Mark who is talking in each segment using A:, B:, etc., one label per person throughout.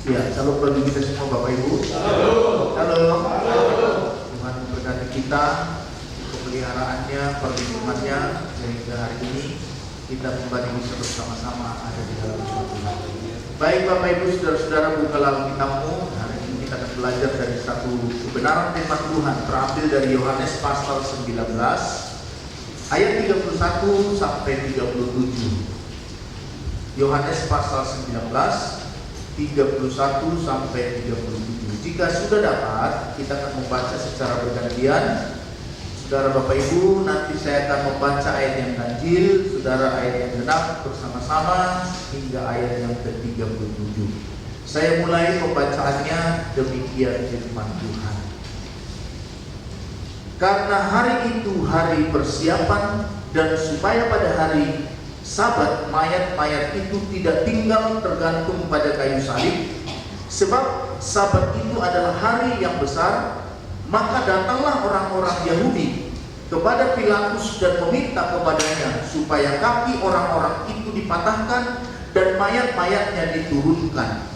A: Ya, salam bagi kita semua Bapak Ibu.
B: Halo.
A: Halo. Tuhan memberkati kita, pemeliharaannya, perlindungannya, sehingga hari ini kita kembali bisa bersama-sama ada di dalam rumah Tuhan. Baik Bapak Ibu, saudara-saudara, bukalah Alkitabmu. Hari ini kita akan belajar dari satu kebenaran firman Tuhan terambil dari Yohanes pasal 19 ayat 31 sampai 37. Yohanes pasal 19 31 sampai 37. Jika sudah dapat, kita akan membaca secara bergantian. Saudara Bapak Ibu, nanti saya akan membaca ayat yang ganjil, saudara ayat yang genap bersama-sama hingga ayat yang ke-37. Saya mulai pembacaannya, demikian firman Tuhan. Karena hari itu hari persiapan, dan supaya pada hari Sabat mayat-mayat itu tidak tinggal tergantung pada kayu salib, sebab Sabat itu adalah hari yang besar. Maka datanglah orang-orang Yahudi kepada Pilatus dan meminta kepadanya supaya kaki orang-orang itu dipatahkan dan mayat-mayatnya diturunkan.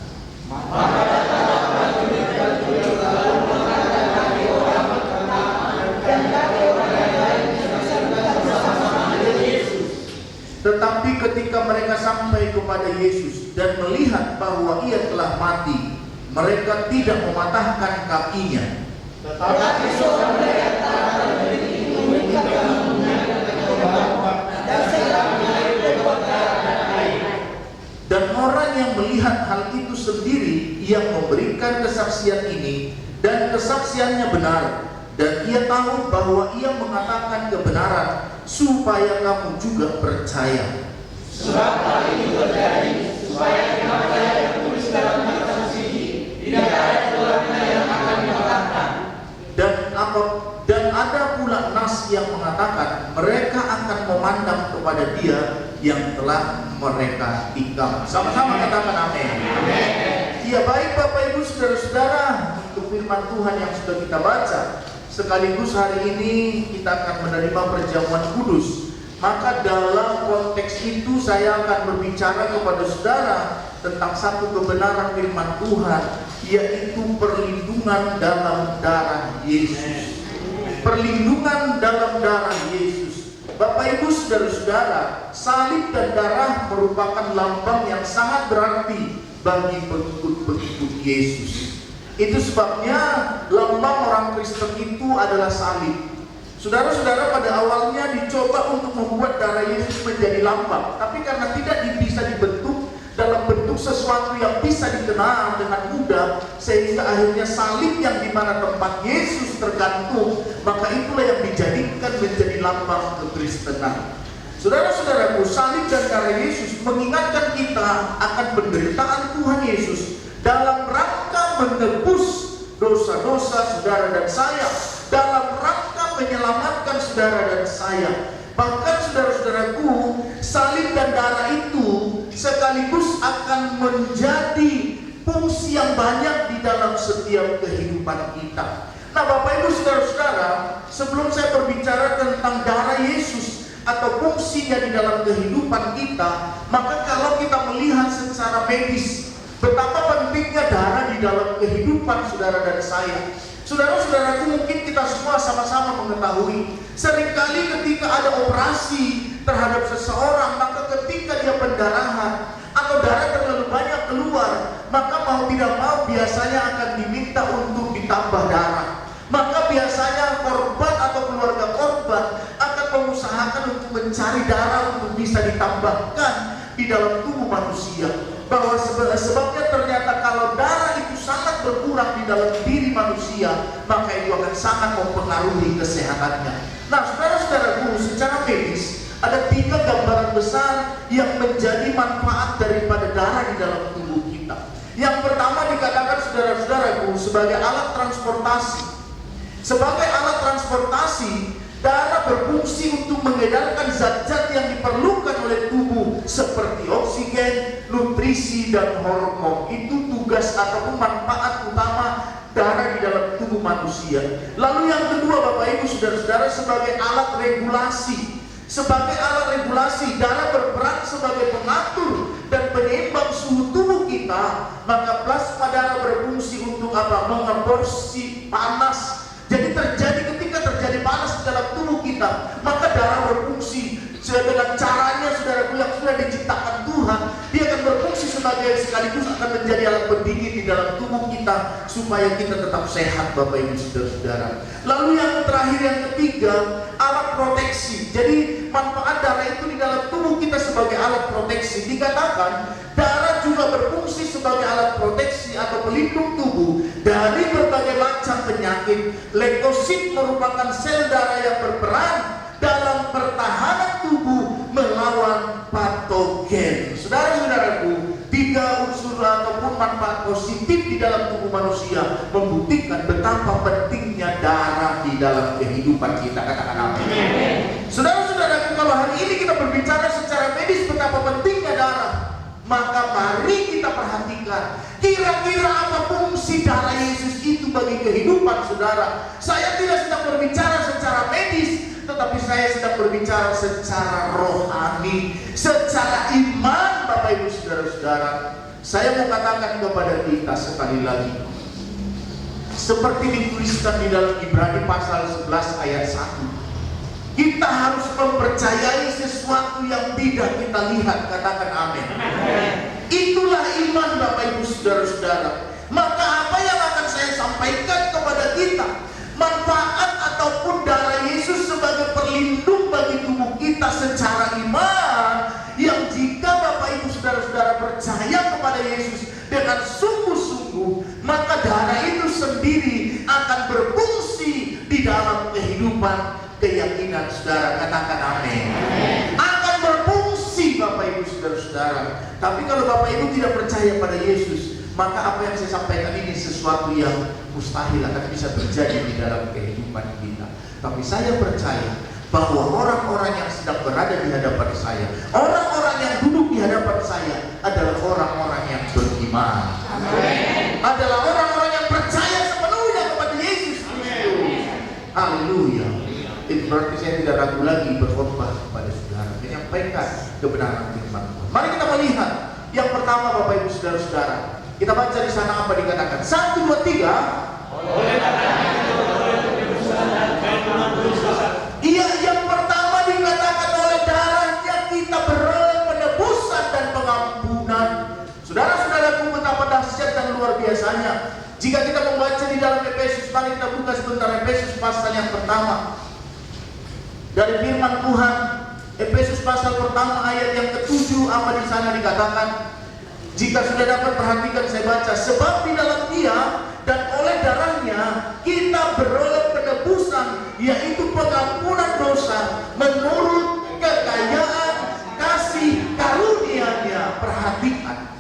A: Tetapi ketika mereka sampai kepada Yesus dan melihat bahwa ia telah mati, mereka tidak mematahkan kakinya. Tetapi seorang mereka dan orang yang melihat hal itu sendiri, yang memberikan kesaksian ini, dan kesaksiannya benar, dan ia tahu bahwa ia mengatakan kebenaran, supaya kamu juga percaya.
C: Sebab hal itu terjadi supaya apa yang tertulis dalam kitab suci tidak ada keluarnya yang akan dimatahkan.
A: Dan ada pula nas yang mengatakan mereka akan memandang kepada Dia yang telah mereka tikam. Sama-sama katakan amin.
C: Amin.
A: Ya, baik Bapak Ibu saudara-saudara, untuk firman Tuhan yang sudah kita baca, sekaligus hari ini kita akan menerima perjamuan kudus. Maka dalam konteks itu saya akan berbicara kepada saudara tentang satu kebenaran firman Tuhan, yaitu perlindungan dalam darah Yesus. Perlindungan dalam darah Yesus. Bapak Ibu saudara-saudara, salib dan darah merupakan lambang yang sangat berarti bagi pengikut-pengikut Yesus. Itu sebabnya lambang orang Kristen itu adalah salib. Saudara-saudara, pada awalnya dicoba untuk membuat darah Yesus menjadi lambang, tapi karena tidak bisa dibentuk dalam bentuk sesuatu yang bisa dikenal dengan mudah, sehingga akhirnya salib yang dimana tempat Yesus tergantung, maka itulah yang dijadikan menjadi lambang kekristenan. Saudara-saudaraku, salib dan darah Yesus mengingatkan kita akan penderitaan Tuhan Yesus dalam rangka menebus dosa-dosa saudara dan saya, dalam rangka menyelamatkan saudara dan saya. Bahkan saudara-saudaraku, salib dan darah itu sekaligus akan menjadi fungsi yang banyak di dalam setiap kehidupan kita. Nah Bapak Ibu saudara-saudara, sebelum saya berbicara tentang darah Yesus atau fungsinya di dalam kehidupan kita, maka kalau kita melihat secara medis betapa pentingnya darah di dalam kehidupan saudara dan saya. Saudara-saudaraku, mungkin kita semua sama-sama mengetahui, seringkali ketika ada operasi terhadap seseorang, maka ketika dia pendarahan atau darah terlalu banyak keluar, maka mau tidak mau biasanya akan diminta untuk ditambah darah. Maka biasanya korban atau keluarga korban akan mengusahakan untuk mencari darah untuk bisa ditambahkan di dalam tubuh manusia. Bahwa sebabnya ternyata kalau darah itu sangat berkurang di dalam diri manusia, maka itu akan sangat mempengaruhi kesehatannya. Nah saudara-saudaraku, secara medis ada 3 gambaran besar yang menjadi manfaat daripada darah di dalam tubuh kita. Yang pertama dikatakan saudara-saudaraku sebagai alat transportasi. Sebagai alat transportasi, darah berfungsi untuk mengedarkan zat-zat yang diperlukan oleh tubuh seperti oksigen, nutrisi, dan hormon. Itu tugas ataupun manfaat utama darah di dalam tubuh manusia. Lalu yang kedua Bapak Ibu saudara-saudara, sebagai alat regulasi. Sebagai alat regulasi, darah berperan sebagai pengatur dan penyeimbang suhu tubuh kita. Maka plasma porsi panas. Jadi ketika terjadi panas di dalam tubuh kita, maka darah berfungsi dengan caranya saudaraku yang sudah diciptakan Tuhan. Dia akan berfungsi sekaligus akan menjadi alat pendingin di dalam tubuh kita supaya kita tetap sehat, Bapak Ibu Saudara-saudara. Lalu yang terakhir, yang ketiga, alat proteksi. Jadi manfaat darah itu di dalam tubuh kita sebagai alat proteksi. Dikatakan darah juga berfungsi sebagai alat proteksi atau pelindung tubuh dari berbagai macam penyakit. Leukosit merupakan sel darah yang berperan dalam pertahanan tubuh melawan patogen. Saudara-saudaraku, 3 unsur ataupun manfaat positif di dalam tubuh manusia membuktikan betapa pentingnya darah di dalam kehidupan kita. Katakan amin. Saudara-saudaraku, kalau hari ini kita berbicara secara medis betapa pentingnya darah, maka mari kita perhatikan kira-kira apa fungsi darah Yesus itu bagi kehidupan saudara. Saya tidak sedang berbicara secara medis, tetapi saya sedang berbicara secara rohani, secara iman, Bapak Ibu Saudara-saudara. Saya mau katakan kepada kita sekali lagi, seperti dituliskan di dalam Ibrani pasal 11 ayat 1, kita harus mempercayai sesuatu yang tidak kita lihat. Katakan amin. Itulah iman, Bapak Ibu Saudara-saudara. Maka apa yang akan saya sampaikan kepada kita, manfaat ataupun darah Yesus sebagai perlindung bagi tubuh kita secara iman, yang jika Bapak Ibu Saudara-saudara percaya kepada Yesus dengan sungguh-sungguh, maka darah itu sendiri akan berfungsi di dalam kehidupan keyakinan saudara. Katakan amin. Akan berfungsi, Bapak Ibu Saudara-saudara. Tapi kalau Bapak Ibu tidak percaya pada Yesus, maka apa yang saya sampaikan ini sesuatu yang mustahil akan bisa terjadi di dalam kehidupan kita. Tapi saya percaya bahwa orang-orang yang sedang berada di hadapan saya, orang-orang yang duduk di hadapan saya adalah orang-orang yang beriman. Amin. Adalah orang-orang yang percaya sepenuhnya kepada Yesus Kristus. Haleluya. Itu berarti saya tidak ragu lagi berkhotbah kepada saudara, menyampaikan kebenaran firman Tuhan. Mari kita melihat yang pertama, Bapak Ibu Saudara-saudara. Kita baca di sana apa dikatakan. 1, 2, 3. Iya, yang pertama dikatakan oleh darahnya kita beroleh penebusan dan pengampunan. Saudara-saudaraku, betapa dahsyat dan luar biasanya. Jika kita membaca di dalam Efesus, mari kita buka sebentar Efesus pasal yang pertama. Dari firman Tuhan, Efesus pasal pertama ayat yang ke-7, apa di sana dikatakan? Jika sudah dapat perhatikan, saya baca. Sebab di dalam Dia dan oleh darahnya kita beroleh penebusan, yaitu pengampunan dosa menurut kekayaan kasih karunia-Nya. Perhatikan,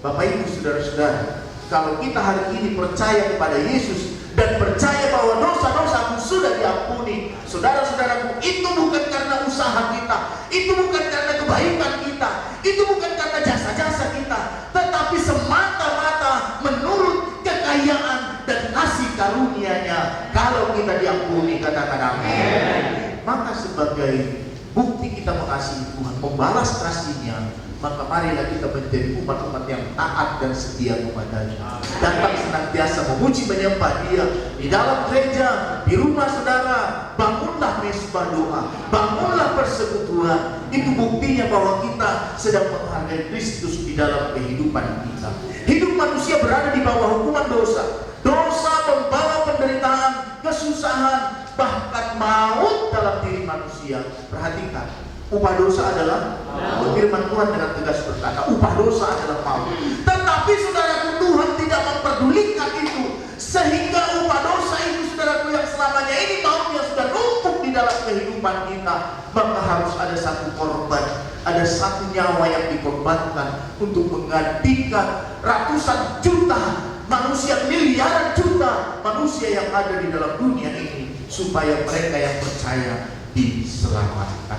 A: Bapak Ibu Saudara-saudara, kalau kita hari ini percaya kepada Yesus dan percaya bahwa dosa-dosamu sudah diampuni, saudara-saudaraku, itu bukan karena usaha kita, itu bukan karena kebaikan kita, itu bukan karena jasa-jasa kita, tetapi semata-mata menurut kekayaan dan kasih karunia-Nya. Kalau kita diampuni, katakan amin. Maka sebagai bukti kita mengasihi Tuhan, membalas kasih-Nya, maka marilah kita menjadi umat-umat yang taat dan setia kepada-Nya. Datang senantiasa memuji menyembah Dia di dalam gereja, di rumah saudara. Bangunlah mesbah doa, bangunlah persekutuan. Itu buktinya bahwa kita sedang menghargai Kristus di dalam kehidupan kita. Hidup manusia berada di bawah hukuman dosa. Dosa membawa penderitaan, kesusahan, bahkan maut dalam diri manusia. Perhatikan, upah dosa adalah firman Tuhan dengan tegas berkata, upah dosa adalah maut. Tetapi saudaraku, Tuhan tidak memperdulikan itu, sehingga upah dosa itu, saudaraku, yang selamanya ini maut yang sudah numpuk di dalam kehidupan kita, maka harus ada satu korban, ada satu nyawa yang dikorbankan untuk menggantikan ratusan juta manusia, miliaran juta manusia yang ada di dalam dunia ini, supaya mereka yang percaya diselamatkan,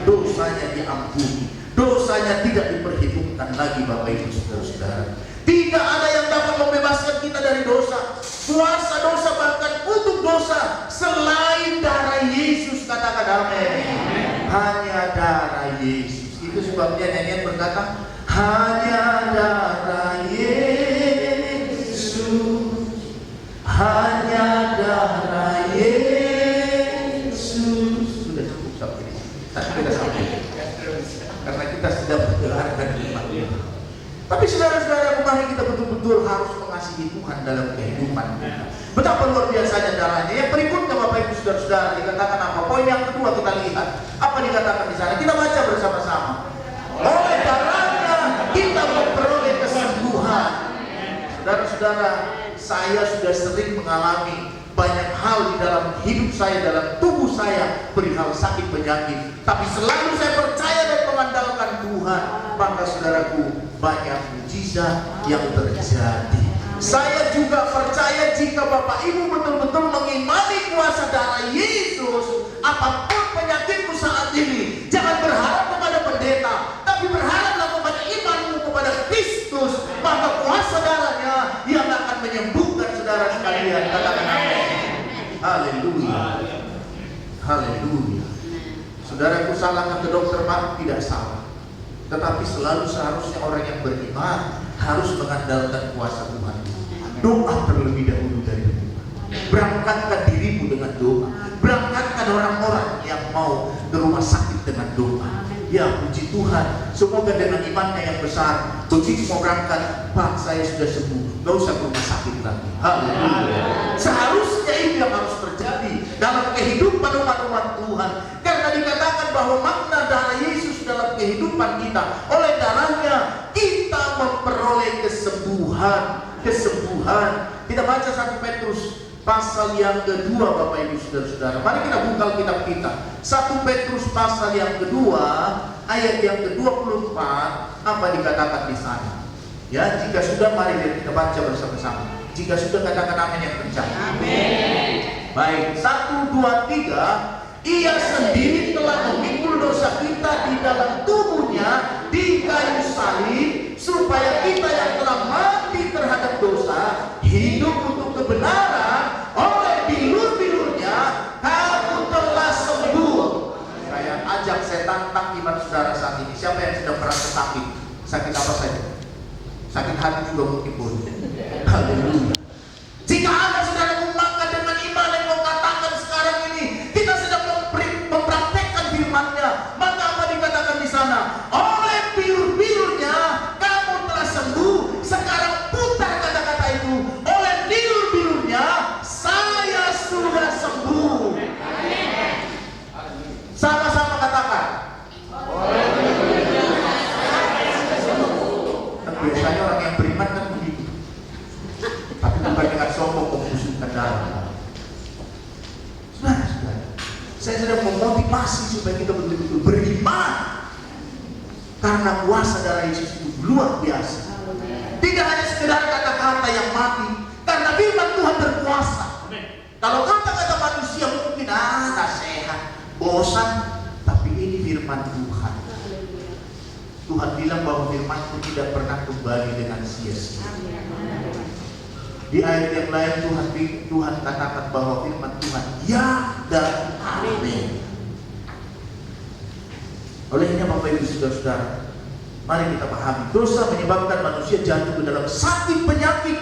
A: dosanya diampuni, dosanya tidak diperhitungkan lagi. Bapak Ibu Saudara-saudara, tidak ada yang dapat membebaskan kita dari dosa, kuasa dosa, bahkan untuk dosa selain darah Yesus. Katakan amin. Hanya darah Yesus. Itu sebabnya nyanyian berkata, hanya darah Yesus, kita sedang mendengarkan firman Tuhan. Tapi saudara-saudara, mari kita betul-betul harus mengasihi Tuhan dalam kehidupan kita. Betapa luar biasanya darahnya. Yang berikutnya Bapak Ibu Saudara-saudara, dikatakan apa? Poin yang kedua kita lihat. Apa dikatakan di sana? Kita baca bersama-sama. Oleh darahnya kita memperoleh kesembuhan. Saudara-saudara, saya sudah sering mengalami banyak hal di dalam hidup saya, dalam tubuh saya perihal sakit penyakit. Tapi selalu saya percaya dan mengandalkan Tuhan. Maka saudaraku, banyak mujizat yang terjadi. Saya juga percaya jika Bapak Ibu betul-betul mengimani kuasa darah Yesus, apapun penyakitmu saat ini, jangan berharap kepada pendeta, tapi berharaplah kepada imanmu kepada Kristus. Maka kuasa darahnya yang akan menyembuhkan saudara sekalian. Katakan amin. Haleluya. Haleluya. Saudaraku, salahkan ke dokter, Pak? Tidak salah. Tetapi selalu seharusnya orang yang beriman harus mengandalkan kuasa Tuhan. Doa terlebih dahulu dari rumah. Berangkatkan dirimu dengan doa. Berangkatkan orang-orang yang mau ke rumah sakit dengan doa. Ya, puji Tuhan, semoga dengan imannya yang besar, begitu mau berangkat, Pak, saya sudah sembuh, gak usah ke rumah sakit lagi. Haleluya. Seharusnya itu yang harus terjadi dalam kehidupan umat-umat Tuhan. Karena dikatakan bahwa makna darah Yesus dalam kehidupan kita, oleh darahnya kita memperoleh kesembuhan. Kita baca 1 Petrus pasal yang kedua, Bapak Ibu Saudara-saudara. Mari kita buka kitab kita. 1 Petrus pasal yang kedua, ayat yang ke-24, apa dikatakan di sana? Ya, jika sudah, mari kita baca bersama-sama. Jika sudah, katakan amin yang kencang. Amin. Baik, 1, 2, 3. Ia sendiri telah memikul dosa kita di dalam tubuhnya di kayu salib, supaya kita yang telah mati terhadap dosa hidup untuk kebenaran. Oleh bilur-bilurnya kamu telah sembuh. Saya ajak, saya tantang iman saudara saat ini. Siapa yang sedang merasa sakit? Sakit apa saja? Sakit hati juga mungkin boleh. Haleluya. Jika ada saudara maka dengan iman yang kau katakan sekarang ini, kita sedang mempraktekkan firman-Nya. Maka apa dikatakan di sana? Oleh bilur-bilurnya kamu telah sembuh. Sekarang putar kata-kata itu. Oleh bilur-bilurnya saya sudah sembuh. Sama-sama katakan. Oleh bilur-bilurnya saya sudah sembuh. Kan biasanya orang yang beriman kan begitu. Tapi bukan dengan sombong membusukkan darah. Saudara, saya sedang memotivasi supaya kita betul-betul beriman. Karena kuasa darah Yesus itu luar biasa. Tidak hanya sekedar kata-kata yang mati, karena firman Tuhan berkuasa. Kalau kata-kata manusia mungkin sehat, bosan, tapi ini firman Tuhan. Tuhan bilang bahwa firman itu tidak pernah kembali dengan sia-sia. Di ayat yang lain Tuhan katakan bahwa firman Tuhan ya dan amin. Olehnya Bapak Ibu Saudara-saudara, mari kita pahami, dosa menyebabkan manusia jatuh ke dalam sakit penyakit.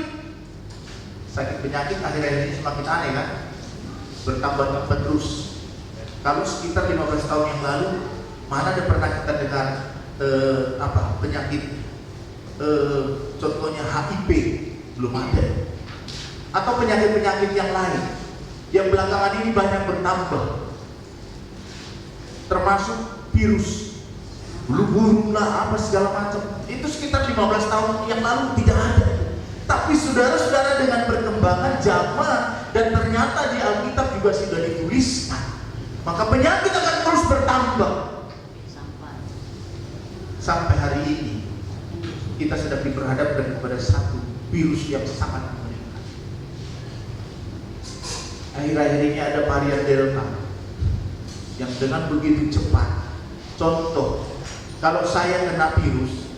A: Sakit penyakit akhir-akhir ini semakin aneh kan? Bertambah-tambah terus. Kalau sekitar 15 tahun yang lalu, mana ada pernah kita dengar penyakit contohnya HIV, belum ada. Atau penyakit-penyakit yang lain yang belakangan ini banyak bertambah, termasuk virus, flu burung lah, apa segala macam. Itu sekitar 15 tahun yang lalu tidak ada. Tapi saudara-saudara, dengan perkembangan zaman dan ternyata di Alkitab juga sudah dituliskan, maka penyakit akan terus bertambah. Sampai hari ini kita sedang diperhadapkan kepada satu virus yang sangat mengerikan. Akhir-akhir ini ada varian Delta yang dengan begitu cepat. Contoh, kalau saya kena virus,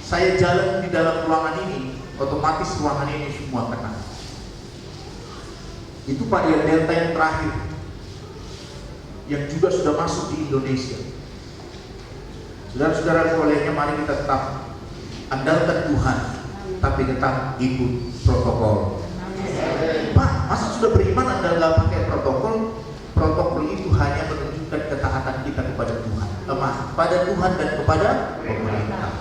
A: saya jalan di dalam ruangan ini, otomatis ruangan ini semua kena. Itu varian Delta yang terakhir, yang juga sudah masuk di Indonesia. Saudara-saudara, olehnya mari kita tetap andalkan Tuhan, tapi tetap ikut protokol. Pak, masa sudah beriman Anda nggak pakai protokol? Protokol itu hanya menunjukkan ketaatan kita kepada Tuhan. Baca kepada Tuhan dan kepada pemerintah.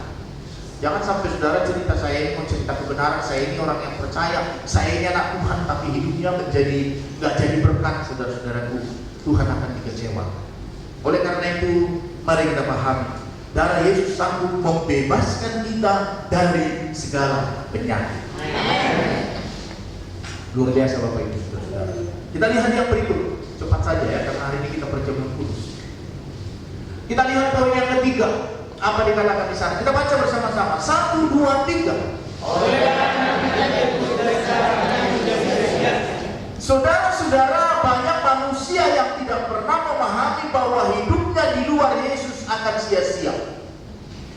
A: Jangan sampai saudara cerita saya ini mau cerita kebenaran, saya ini orang yang percaya, saya ini anak Tuhan, tapi hidupnya nggak jadi berkat, saudara-saudaraku. Tuhan akan dikecewakan. Oleh karena itu, mari kita pahami, darah Yesus sanggup membebaskan kita dari segala penyakit. Luar biasa Bapak Ibu saudara. Kita lihat yang berikut, cepat saja ya, karena hari ini kita perjamuan kudus. Kita lihat poin yang ketiga, apa dikatakan di sana? Kita baca bersama-sama. 1, 2, 3. Saudara-saudara, banyak manusia yang tidak pernah memahami bahwa hidupnya di luar Yesus akan sia-sia.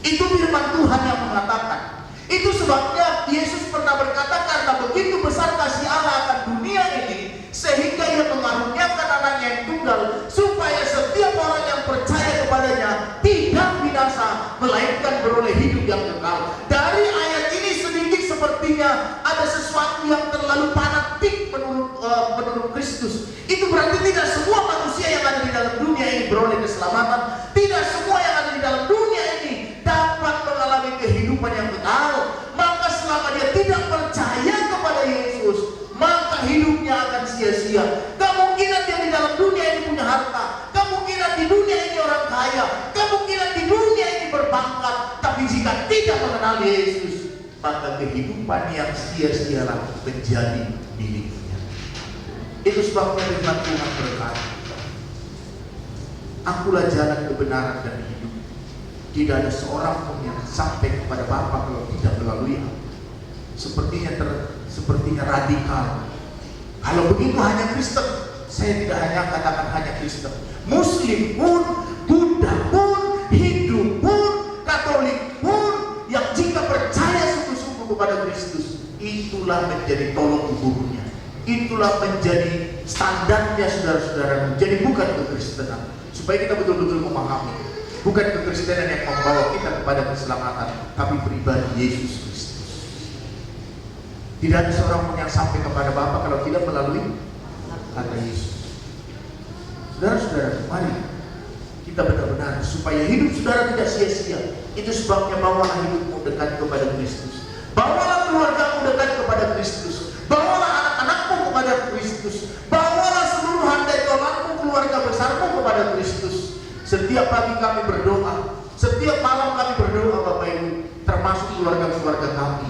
A: Itu firman Tuhan yang mengatakan. Itu sebabnya Yesus pernah berkata, karena begitu besar kasih Allah akan dunia ini, sehingga Ia mengaruniakan anaknya yang tunggal, supaya setiap orang yang percaya kepadanya tidak binasa, melainkan beroleh hidup yang kekal. Dari ayat ini sedikit sepertinya ada sesuatu yang terlalu fanatik menurut Kristus. Itu berarti tidak semua manusia yang ada di dalam dunia ini beroleh keselamatan. Tidak semua yang ada di dalam dunia ini dapat mengalami kehidupan yang kekal. Maka selama dia tidak percaya kepada Yesus, maka hidupnya akan sia-sia. Kemungkinan dia di dalam dunia ini punya harta, kemungkinan di dunia ini orang kaya, kemungkinan di dunia ini berpangkat, tapi jika tidak mengenal Yesus, maka kehidupan yang sia-sialah menjadi miliknya. Itu sebabnya firman Tuhan berkata, Akulah jalan kebenaran dan hidup. Tidak ada seorang pun yang sampai kepada Bapa kalau tidak melalui aku. Sepertinya radikal. Kalau begitu hanya Kristen. Saya tidak hanya katakan hanya Kristen. Muslim pun, Buddha pun, Hindu pun, Katolik pun, yang jika percaya sungguh-sungguh kepada Kristus, itulah menjadi tolong ukurnya. Itulah menjadi standarnya saudara-saudara. Jadi bukan kekristenan. Supaya kita betul-betul memahami. Bukan kekristenan yang membawa kita kepada keselamatan, tapi pribadi Yesus Kristus. Tidak ada seorang pun yang sampai kepada Bapa kalau tidak melalui kata Yesus. Saudara-saudara, mari kita benar-benar supaya hidup saudara tidak sia-sia. Itu sebabnya bawalah hidupmu dekat kepada Kristus. Bawalah keluargamu dekat kepada Kristus. Bawalah anak-anakmu kepada Kristus. Bawalah seluruh handai tolanmu, keluarga besarmu kepada Kristus. Setiap pagi kami berdoa, setiap malam kami berdoa Bapak Ibu, termasuk keluarga-keluarga kami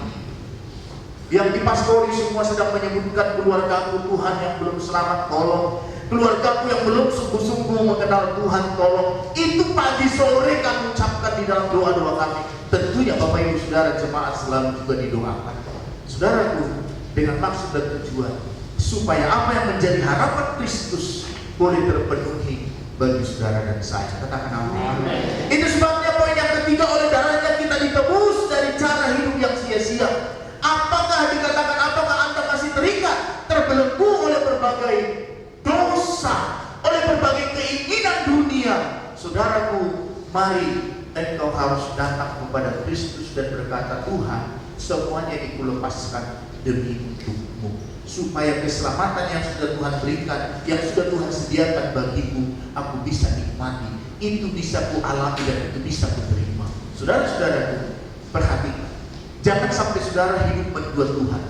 A: yang dipastori semua sedang menyebutkan keluargaku Tuhan yang belum selamat tolong, keluargaku yang belum sungguh-sungguh mengenal Tuhan tolong. Itu pagi sore kami ucapkan di dalam doa-doa kami. Tentunya Bapak Ibu Saudara jemaat selalu juga didoakan. Saudaraku, dengan maksud dan tujuan supaya apa yang menjadi harapan Kristus boleh terpenuhi bagi saudara dan saya. Katakan amin. Itu sebabnya poin yang ketiga, oleh darahnya kita ditebus dari cara hidup yang sia-sia. Apakah Anda masih terikat, terbelenggu oleh berbagai dosa, oleh berbagai keinginan dunia? Saudaraku, mari engkau harus datang kepada Kristus dan berkata, Tuhan, semuanya dikulepaskan demi untukmu, supaya keselamatan yang sudah Tuhan berikan, yang sudah Tuhan sediakan bagiku, aku bisa nikmati, itu bisa ku alami dan itu bisa ku terima. Saudara-saudaraku, perhatikan, jangan sampai saudara hidup mendua Tuhan.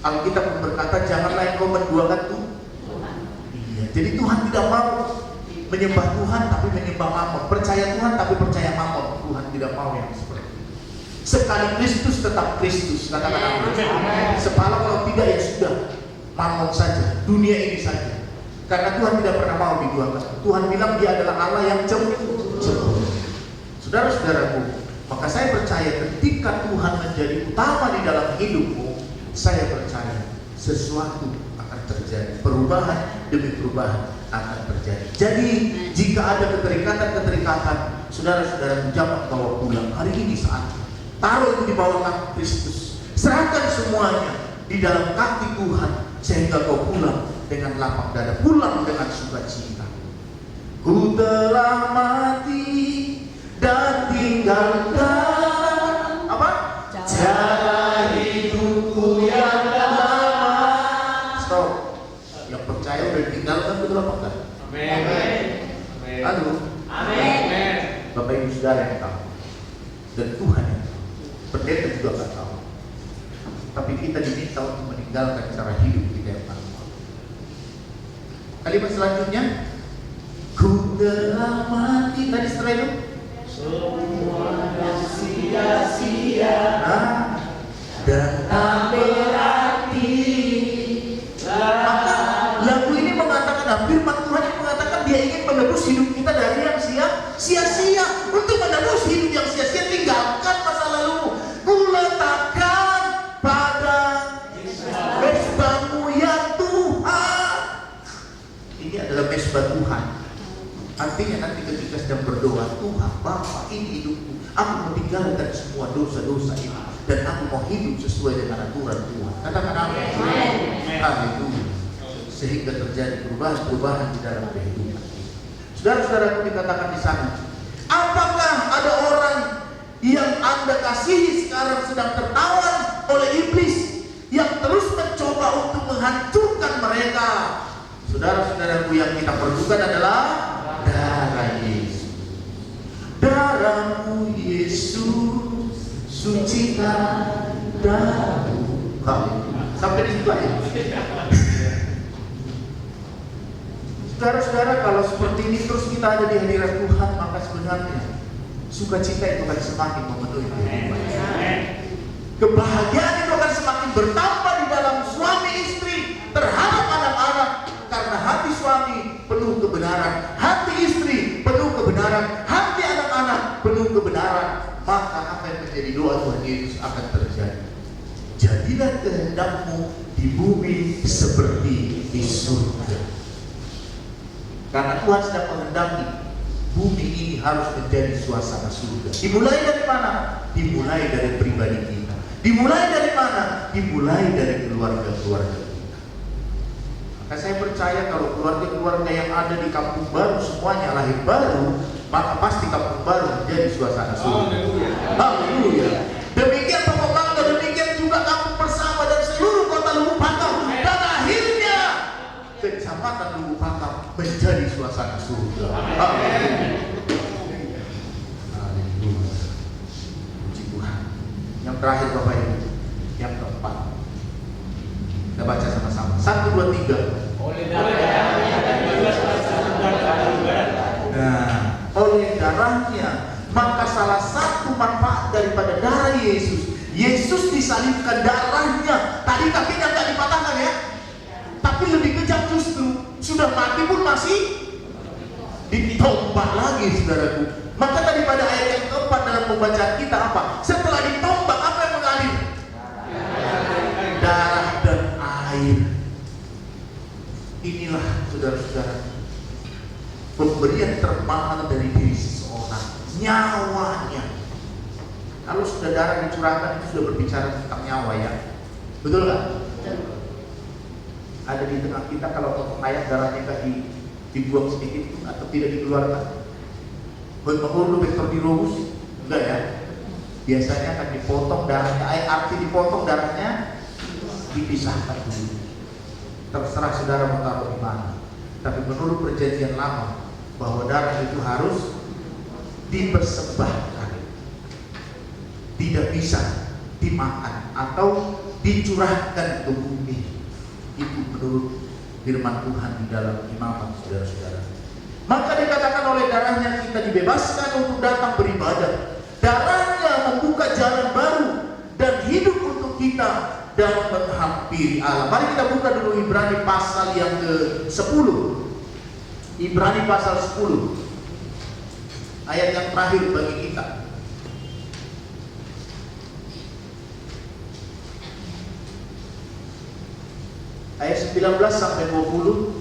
A: Alkitab pun berkata, janganlah engkau menduakan Tuhan. Iya, jadi Tuhan tidak mau menyembah Tuhan tapi menyembah Mammon, percaya Tuhan tapi percaya Mammon. Tuhan tidak mau yang seperti itu. Sekali Kristus tetap Kristus, katakan amin. Sepala kalau tidak ya sudah, Mammon saja, dunia ini saja. Karena Tuhan tidak pernah mau diduakan. Tuhan bilang dia adalah Allah yang cemburu. Saudara-saudaraku, maka saya percaya ketika Tuhan menjadi utama di dalam hidupmu, saya percaya sesuatu akan terjadi. Perubahan demi perubahan akan terjadi. Jadi jika ada keterikatan-keterikatan, saudara-saudara jangan bawa pulang. Hari ini saatnya taruh itu di bawah kaki Kristus. Serahkan semuanya di dalam kaki Tuhan sehingga kau pulang dengan lapang dada, pulang dengan sukacita. Ku telah mati dan tinggalkan apa? Cara hidupku yang lama. Stop. Yang percaya udah ditinggalkan betul apa enggak? Amin. Amin. Amin. Bapak Ibu Saudara dan Tuhan yang tahu. Pendeta juga nggak tahu. Tapi kita diminta untuk meninggalkan cara hidup kita yang manual. Kalimat selanjutnya, ku telah mati. Tadi setelah itu
C: Semuanya sia-sia
A: dan
C: tak berarti.
A: maka lagu ini mengatakan, firman Tuhan yang mengatakan dia ingin menebus hidup kita dari yang sia-sia. Untuk menebus hidup yang sia-sia, tinggalkan masa lalu. Ku letakkan pada mesbahmu ya Tuhan. Ini adalah mesbah Tuhan. Artinya nanti ketika sedang berdoa, Tuhan Bapa, ini hidupku. Aku meninggalkan semua dosa-dosa ini dan aku mau hidup sesuai dengan aturan Tuhan. Katakan amin. Haleluya. Sehingga terjadi perubahan-perubahan di dalam kehidupan. Saudara-saudaraku, dikatakan di sana, apakah ada orang yang Anda kasihi sekarang sedang tertawan oleh iblis yang terus mencoba untuk menghancurkan mereka? Saudara-saudaraku, yang kita perlukan adalah darah Yesus. Darahmu Yesus, sucikan darahmu. Sampai di situ aja. Saudara-saudara, kalau seperti ini terus kita ada di hadirat Tuhan, maka sebenarnya sukacita itu akan semakin memenuhi kehidupan. Kebahagiaan itu akan semakin bertambah di dalam suami istri terhadap anak-anak, karena hati suami penuh kebenaran, hati istri penuh kebenaran, hati anak-anak penuh kebenaran. Maka apa yang menjadi doa Tuhan Yesus akan terjadi. Jadilah kehendakmu di bumi seperti di surga. Karena Tuhan sedang menghendaki bumi ini harus menjadi suasana surga. Dimulai dari mana? Dimulai dari pribadi kita. Dimulai dari mana? Dimulai dari keluarga-keluarga kita. Maka saya percaya kalau keluarga-keluarga yang ada di kampung baru semuanya lahir baru, maka pasti kampung baru menjadi suasana surga. Haleluya. Demikian Pokok Bangga, demikian juga kampung Bersama dan seluruh kota Lubuk Pakam, dan akhirnya kecamatan Lubuk Pakam menjadi suasana surga. Haleluya. Haleluya. Puji Tuhan. Yang terakhir Bapak Ibu, yang keempat. Kita baca sama-sama. 1, 2, 3. Oleh darahnya, maka salah satu manfaat daripada darah Yesus, Yesus disalibkan darahnya. Tadi kakinya nggak dipatahkan ya, tapi lebih kejam justru. Sudah mati pun masih ditombak lagi, saudaraku. Maka tadi pada ayat yang keempat dalam pembacaan kita apa? Setelah ditombak, apa yang mengalir? Darah dan air. Inilah saudara-saudara, pemberian termahal dari diri seseorang, nyawanya. Kalau sudah darah dicurahkan, itu sudah berbicara tentang nyawa ya. Betul nggak? Ada di tengah kita kalau potong ayam darahnya nggak dibuang sedikit pun atau tidak dikeluarkan. Menurut Dr. Dirobus, enggak ya? Biasanya akan dipotong darahnya, arti dipotong darahnya dipisahkan dulu. Terserah saudara mau taruh di mana. Tapi menurut perjanjian lama, bahwa darah itu harus dipersembahkan, tidak bisa dimakan atau dicurahkan ke bumi. Itu menurut firman Tuhan di dalam imamat, saudara-saudara. Maka dikatakan oleh darahnya kita dibebaskan untuk datang beribadah. Darahnya membuka jalan baru dan hidup untuk kita dan menghampiri Allah. Mari kita buka dulu Ibrani pasal yang ke-10. Ibrani pasal 10. Ayat yang terakhir bagi kita. Ayat 19 sampai 20.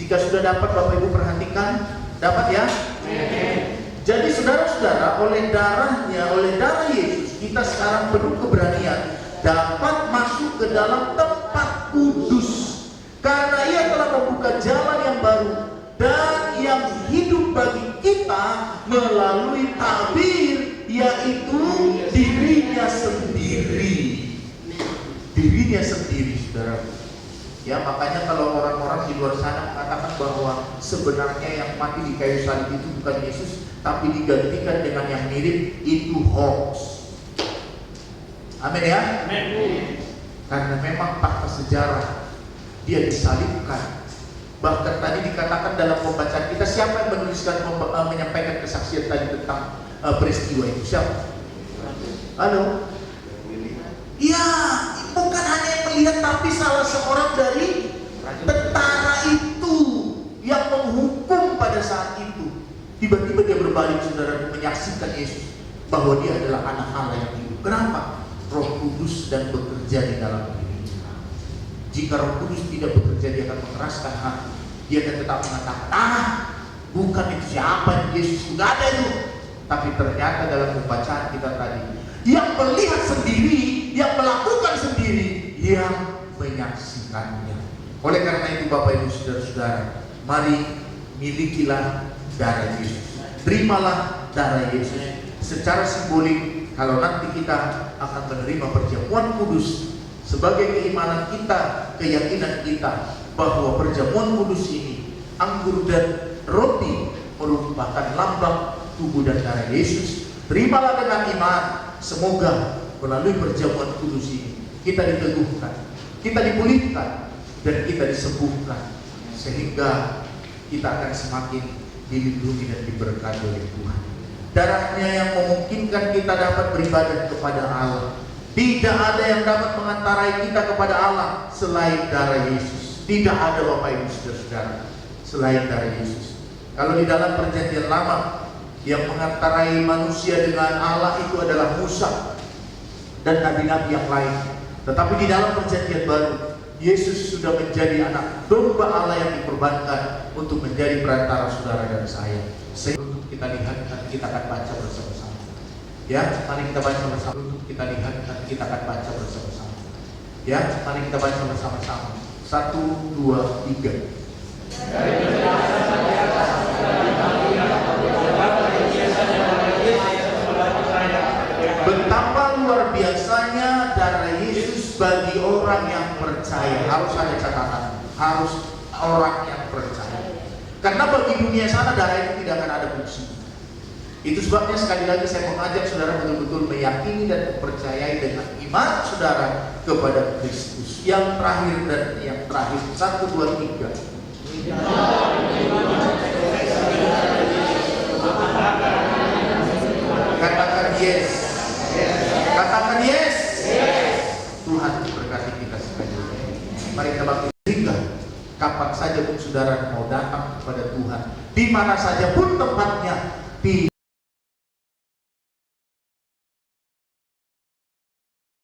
A: Jika sudah dapat Bapak Ibu perhatikan, dapat ya? Jadi saudara-saudara, oleh darahnya, oleh darah Yesus, kita sekarang penuh keberanian dapat masuk ke dalam tempat kudus. Karena ia telah membuka jalan yang baru dan yang hidup bagi kita melalui tabir, yaitu dirinya sendiri. Dirinya sendiri, saudara. Ya, makanya kalau orang-orang di luar sana mengatakan bahwa sebenarnya yang mati di kayu salib itu bukan Yesus, tapi digantikan dengan yang mirip, itu hoax. Amin ya?
C: Amin.
A: Karena memang fakta sejarah, dia disalibkan. Bahkan tadi dikatakan dalam pembacaan kita, siapa yang menuliskan menyampaikan kesaksian tadi tentang peristiwa itu? Siapa? Halo? Iya, bukan hanya yang melihat, tapi salah seorang dari tentara itu yang menghukum pada saat itu. Tiba-tiba dia berbalik, saudara, menyaksikan Yesus bahwa dia adalah anak Allah yang hidup. Kenapa? Roh Kudus sedang bekerja di dalam dirinya. Jika Roh Kudus tidak bekerja, dia akan mengeraskan hati. Dia akan tetap mengatakan, bukan itu siapa Yesus, sudah ada itu. Tapi ternyata dalam pembacaan kita tadi, yang melihat sendiri, yang melakukan sendiri, yang menyaksikannya. Oleh karena itu Bapak Ibu Saudara-saudara, mari milikilah darah Yesus. Terimalah darah Yesus. Secara simbolik, kalau nanti kita akan menerima perjamuan kudus sebagai keimanan kita, keyakinan kita bahwa perjamuan kudus ini, anggur dan roti merupakan lambang tubuh dan darah Yesus. Terimalah dengan iman. Semoga melalui perjamuan kudus ini kita diteguhkan, kita dipulihkan, dan kita disembuhkan, sehingga kita akan semakin dilindungi dan diberkati oleh Tuhan. Darahnya yang memungkinkan kita dapat beribadah kepada Allah. Tidak ada yang dapat mengantarai kita kepada Allah selain darah Yesus. Tidak ada Bapak Ibu Saudara-saudara selain darah Yesus. Kalau di dalam perjanjian lama, yang mengantarai manusia dengan Allah itu adalah Musa dan nabi-nabi yang lain. Tetapi di dalam perjanjian baru, Yesus sudah menjadi anak domba Allah yang dikorbankan untuk menjadi perantara saudara dan saya. Untuk kita lihat, nanti kita akan baca bersama-sama. Ya, mari kita baca bersama. Untuk kita lihat, nanti kita akan baca bersama-sama. Ya, mari kita baca bersama-sama. 1, 2, 3. Betapa luar biasanya darah Yesus bagi orang yang percaya. Harus ada catatan, harus orang yang percaya. Karena bagi dunia sana darah itu tidak akan ada fungsi. Itu sebabnya sekali lagi saya mengajak saudara betul-betul meyakini dan mempercayai dengan iman saudara kepada Kristus. Yang terakhir dan yang terakhir, 1, 2, 3. Katakan yes. Katakan yes. Tuhan berkati kita sekali. Mari kita bangkit. Sehingga kapan saja pun saudara mau datang kepada Tuhan, di mana saja pun tempatnya, di